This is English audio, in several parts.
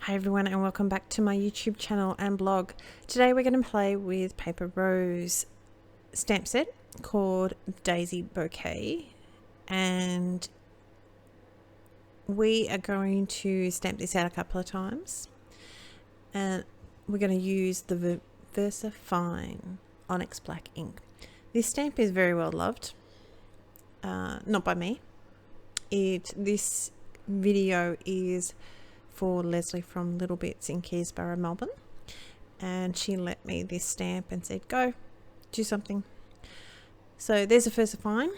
Hi everyone, and welcome back to my YouTube channel and blog. Today we're going to play with Paper Rose stamp set called Daisy Bouquet, and we are going to stamp this out a couple of times, and we're going to use the Versa Fine Onyx Black ink. This stamp is very well loved, not by me. This video is for Lesley from Little Bits in Keysborough Melbourne, and she let me this stamp and said go do something. So there's a Versa Fine,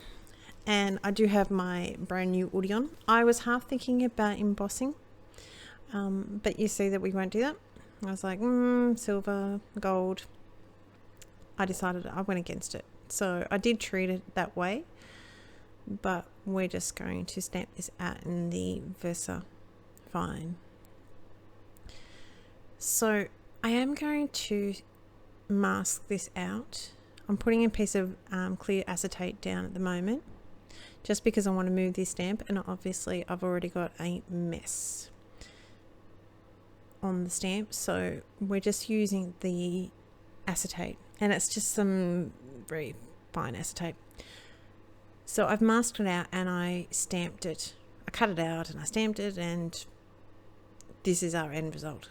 and I do have my brand new hoodie on. I was half thinking about embossing, but you see that we won't do that. I was like silver, gold. I decided I went against it, so I did treat it that way, but we're just going to stamp this out in the Versa Fine. So I am going to mask this out. I'm putting a piece of clear acetate down at the moment, just because I want to move this stamp, and obviously I've already got a mess on the stamp, so we're just using the acetate, and it's just some very fine acetate. So I've masked it out and I stamped it. I cut it out and I stamped it, and this is our end result.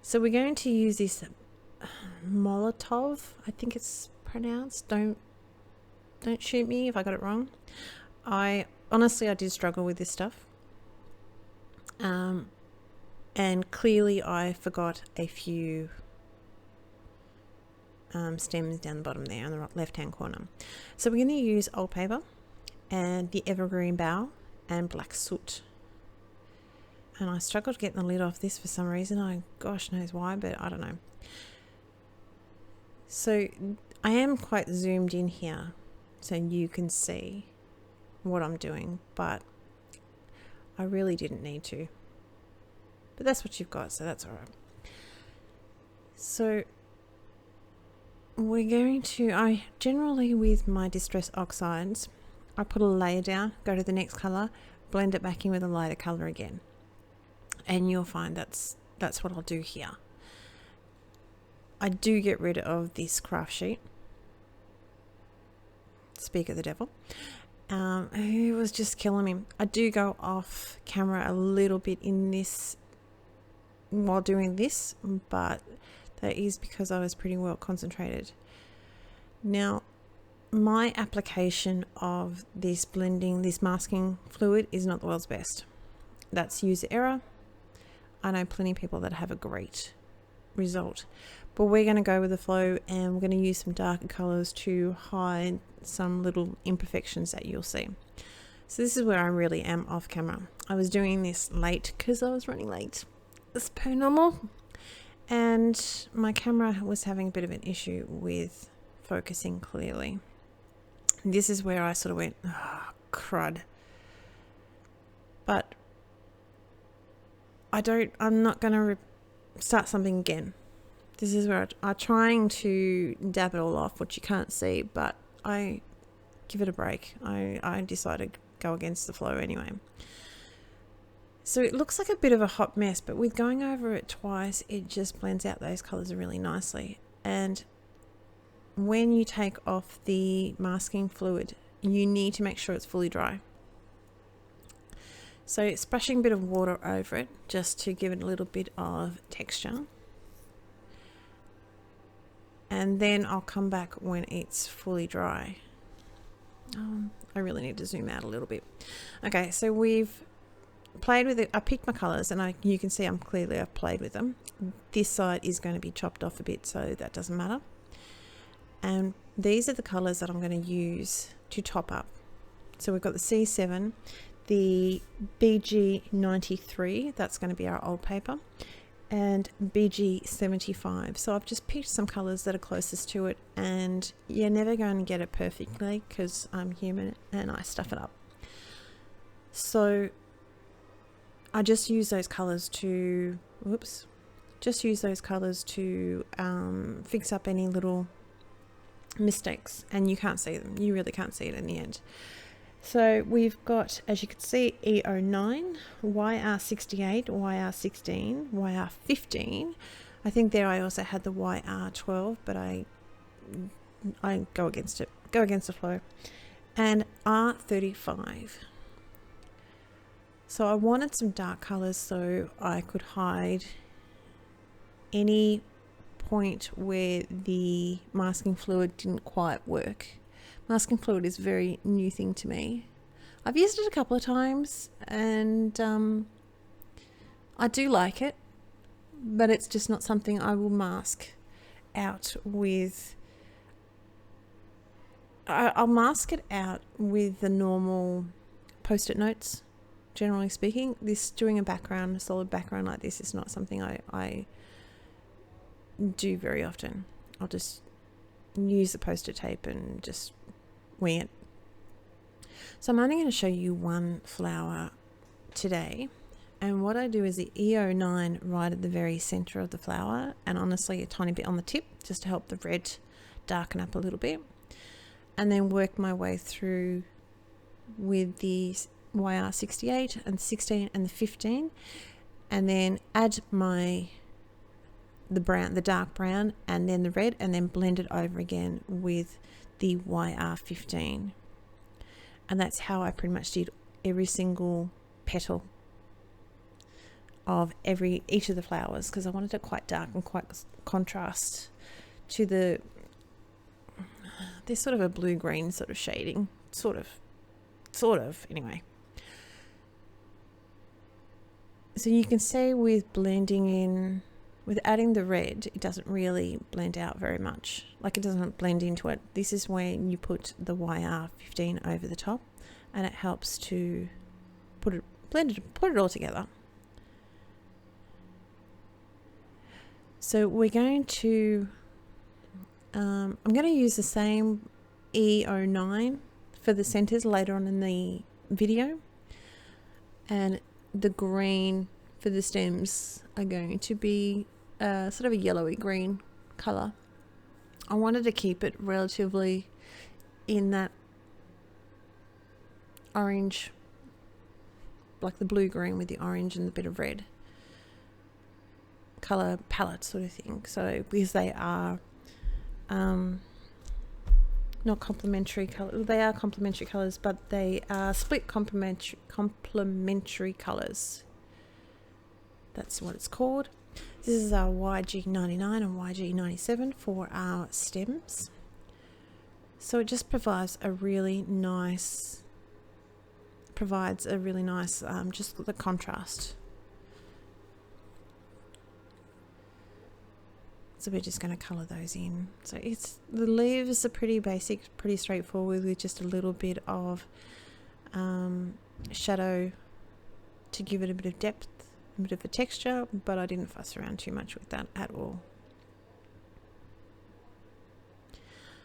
So we're going to use this Molotov, I think it's pronounced. Don't shoot me if I got it wrong. I did struggle with this stuff, and clearly I forgot a few stems down the bottom there on the left hand corner. So we're going to use old paper and the evergreen bough and black soot. And I struggled getting the lid off this for some reason. Gosh knows why, but I don't know. So I am quite zoomed in here so you can see what I'm doing, but I really didn't need to. But that's what you've got, so that's all right. So we're going to, I generally with my Distress Oxides, I put a layer down, go to the next colour, blend it back in with a lighter colour again. And you'll find that's what I'll do here. I do get rid of this craft sheet. Speak of the devil. It was just killing me. I do go off camera a little bit in this while doing this, but that is because I was pretty well concentrated. Now, my application of this blending, this masking fluid is not the world's best. That's user error. I know plenty of people that have a great result, but we're going to go with the flow, and we're going to use some darker colors to hide some little imperfections that you'll see. So this is where I really am off camera. I was doing this late because I was running late as per normal, and my camera was having a bit of an issue with focusing clearly. This is where I sort of went, oh, crud. But I'm not going to start something again. This is where I'm trying to dab it all off, which you can't see, but I give it a break. I decided to go against the flow anyway. So it looks like a bit of a hot mess, but with going over it twice, it just blends out those colors really nicely. And when you take off the masking fluid, you need to make sure it's fully dry. So splashing a bit of water over it just to give it a little bit of texture. And then I'll come back when it's fully dry. I really need to zoom out a little bit. Okay, so we've played with it. I picked my colours, and you can see I've played with them. This side is going to be chopped off a bit, so that doesn't matter. And these are the colours that I'm going to use to top up. So we've got the C7, the BG93, that's going to be our old paper, and BG75. So I've just picked some colours that are closest to it, and you're never going to get it perfectly because I'm human and I stuff it up. So I just use those colours to, fix up any little mistakes, and you can't see them. You really can't see it in the end. So we've got, as you can see, E09, YR68, YR16, YR15. I think there I also had the YR12, but I go against it, go against the flow. And R35. So I wanted some dark colours so I could hide any point where the masking fluid didn't quite work. Masking fluid is a very new thing to me. I've used it a couple of times and I do like it, but it's just not something I will mask out with. I'll mask it out with the normal post-it notes, generally speaking. Doing a solid background like this is not something I do very often. I'll just use the post-it tape and just wing it. So I'm only going to show you one flower today, and what I do is the E09 right at the very center of the flower, and honestly a tiny bit on the tip just to help the red darken up a little bit, and then work my way through with the YR68 and 16 and the 15, and then add the dark brown and then the red, and then blend it over again with the YR15. And that's how I pretty much did every single petal of each of the flowers, because I wanted it quite dark and quite contrast to there's sort of a blue-green sort of shading, sort of anyway. So you can see with adding the red, it doesn't really blend out very much. Like, it doesn't blend into it. This is when you put the YR15 over the top, and it helps to put it all together. So we're going to, I'm going to use the same E09 for the centers later on in the video, and the green for the stems are going to be sort of a yellowy green color. I wanted to keep it relatively in that orange, like the blue green with the orange and the bit of red color palette sort of thing. So because they are not complementary colors, they are complementary colors, but they are split complementary colors. That's what it's called. This is our YG99 and YG97 for our stems. So it just provides a really nice, just the contrast. So we're just going to colour those in. So the leaves are pretty basic, pretty straightforward, with just a little bit of shadow to give it a bit of depth, a bit of a texture, but I didn't fuss around too much with that at all.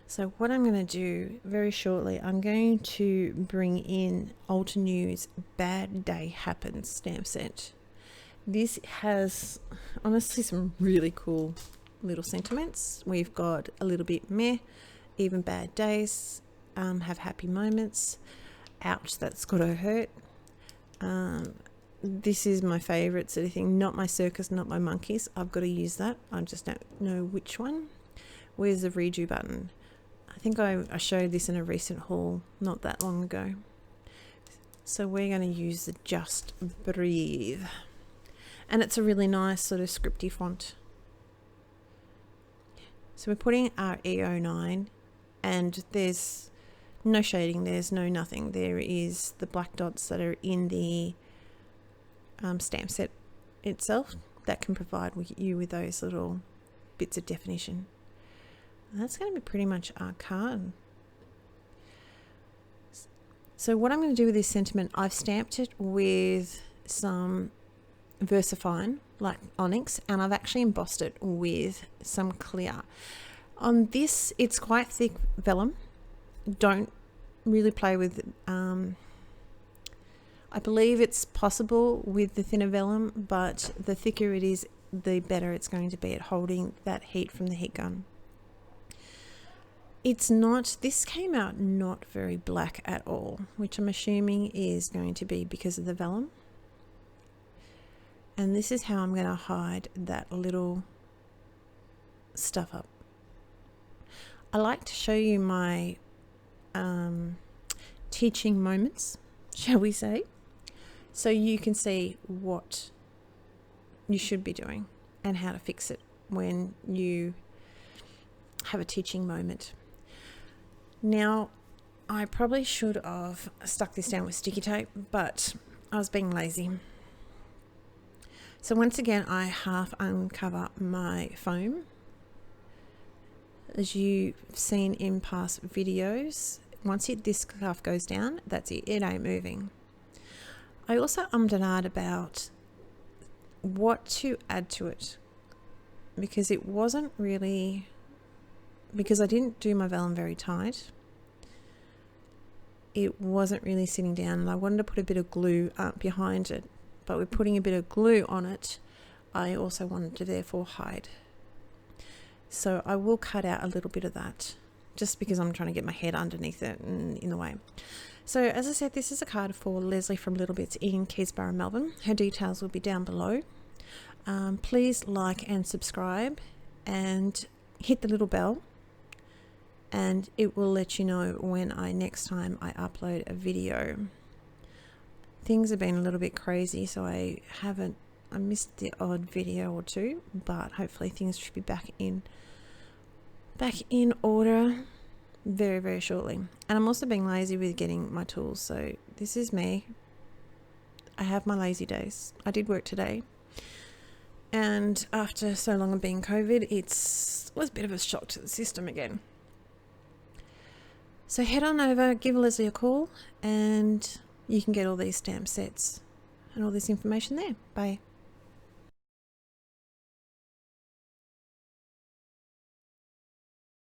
So what I'm going to do very shortly, I'm going to bring in Alter News Bad Day Happens stamp set. This has honestly some really cool little sentiments. We've got a little bit meh, even bad days, have happy moments, ouch, that's gotta hurt. This is my favorite sort of thing, not my circus, not my monkeys. I've got to use that. I just don't know which one. Where's the redo button? I think I showed this in a recent haul not that long ago. So we're going to use the Just Breathe, and it's a really nice sort of scripty font. So we're putting our E09, and there's no shading, there's no nothing. There is the black dots that are in the stamp set itself that can provide you with those little bits of definition. And that's going to be pretty much our card. So what I'm going to do with this sentiment, I've stamped it with some VersaFine, like Onyx, and I've actually embossed it with some clear. On this, it's quite thick vellum. Don't really play with I believe it's possible with the thinner vellum, but the thicker it is, the better it's going to be at holding that heat from the heat gun. This came out not very black at all, which I'm assuming is going to be because of the vellum. And this is how I'm going to hide that little stuff up. I like to show you my teaching moments, shall we say, so you can see what you should be doing and how to fix it when you have a teaching moment. Now, I probably should have stuck this down with sticky tape, but I was being lazy. So once again, I half uncover my foam. As you've seen in past videos, once this scarf goes down, that's it, it ain't moving. I also ummed and ahed about what to add to it, because it wasn't really, because I didn't do my vellum very tight, it wasn't really sitting down, and I wanted to put a bit of glue up behind it, but with putting a bit of glue on it, I also wanted to therefore hide. So I will cut out a little bit of that, just because I'm trying to get my head underneath it and in the way. So as I said, this is a card for Lesley from Little Bits in Keysborough, Melbourne. Her details will be down below. Please like and subscribe and hit the little bell, and it will let you know when next time I upload a video. Things have been a little bit crazy, so I missed the odd video or two, but hopefully things should be back in order very, very shortly. And I'm also being lazy with getting my tools, so this is me. I have my lazy days. I did work today, and after so long of being COVID, it was a bit of a shock to the system again. So head on over, give Lesley a call, and you can get all these stamp sets and all this information there. Bye.